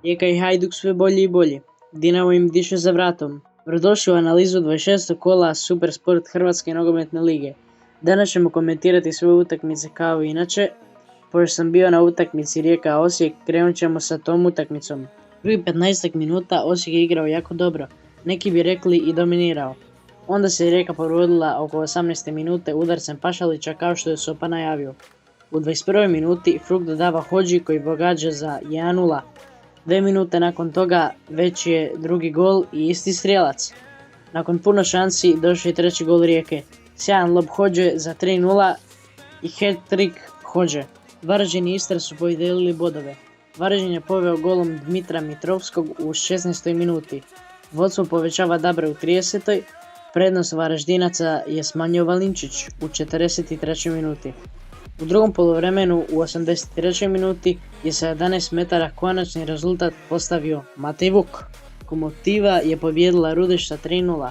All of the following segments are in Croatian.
Rijeka i Hajduk sve bolji i bolji. Dinamo im diše za vratom. Dobrodošli u analizu 26. kola Super Sport Hrvatske nogometne lige. Danas ćemo komentirati sve utakmice kao i inače. Pošto sam bio na utakmici Rijeka Osijek, krenut ćemo sa tom utakmicom. Prvi 15 minuta Osijek je igrao jako dobro, neki bi rekli i dominirao. Onda se Rijeka provodila oko 18. minute udarcem Pašalića kao što je Sopa najavio. U 21. minuti Fruk dodava Hodži koji pogađa za 1:0. 2 minute nakon toga već je drugi gol i isti strijelac. Nakon puno šansi došao je treći gol Rijeke. Sjajan lob Hodže za 3:0 i hat-trick Hodže. Varaždin i Istra su podijelili bodove. Varaždin je poveo golom Dmitra Mitrovskog u 16. minuti. Vodstvo povećava Dabra u 30. Prednost Varaždinaca je smanjio Valinčić u 43. minuti. U drugom poluvremenu u 83. minuti je sa 11 metara konačni rezultat postavio Matej Vuk. Lokomotiva je pobijedila Rudeš sa 3:0.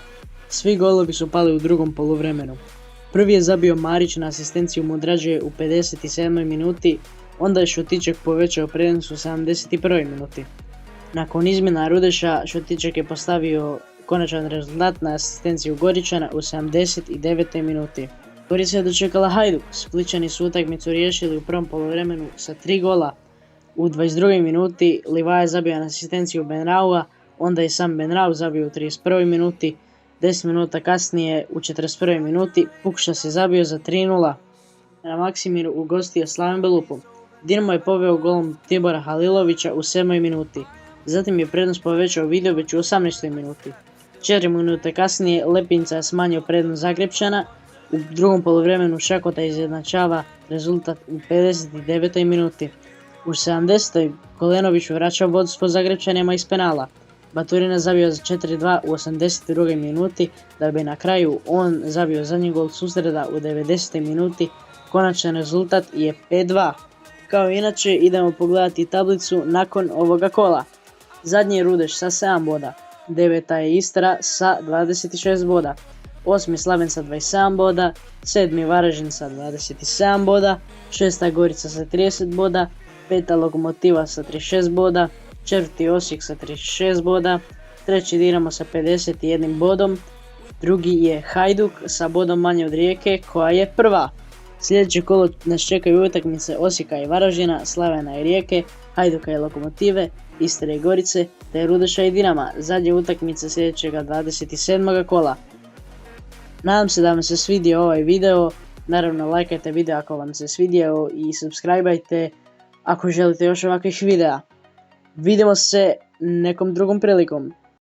Svi golovi su pali u drugom poluvremenu. Prvi je zabio Marić na asistenciju Mudrađe u 57. minuti, onda je Šotiček povećao prednost u 71. minuti. Nakon izmjena Rudeša, Šotiček je postavio konačan rezultat na asistenciju Goričana u 79. minuti. Gorica je dočekala Hajduk, Splićani su utakmicu riješili u prvom poluvremenu sa 3 gola. U 22. minuti Livaja je zabio na asistenciju Benraua, onda je sam Benrau zabio u 31. minuti. 10 minuta kasnije u 41. minuti Pukšas je zabio za 3:0. Na Maksimiru ugostio Slaven Belupu. Dinamo je poveo golom Tibora Halilovića u 7. minuti. Zatim je prednost povećao Vidović u 18. minuti. 4 minute kasnije Lepinca je smanjio prednost Zagrebčana. U drugom poluvremenu Šakota izjednačava rezultat u 59. minuti. U 70. Kolenović vraća vodstvo Zagrebčanima iz penala. Baturina zabio za 4:2 u 82. minuti, da bi na kraju on zabio zadnji gol susreta u 90. minuti. Konačan rezultat je 5:2. Kao inače idemo pogledati tablicu nakon ovoga kola. Zadnji je Rudeš sa 7 boda, 9. je Istra sa 26 boda, 8. Slaven sa 27 boda, 7. Varaždin sa 27 boda, 6. Gorica sa 30 boda, 5. Lokomotiva sa 36 boda, 4. Osijek sa 36 boda, 3. Dinamo sa 51 bodom, drugi je Hajduk sa bodom manje od Rijeke koja je prva. Sljedeće kolo nas čekaju utakmice Osijeka i Varaždina, Slavena i Rijeke, Hajduka i Lokomotive, Istre i Gorice te Rudeša i Dinama. Zadnje utakmice sljedećega 27. kola. Nadam se da vam se svidio ovaj video, naravno lajkajte video ako vam se svidio i subscribeajte ako želite još ovakvih videa. Vidimo se nekom drugom prilikom.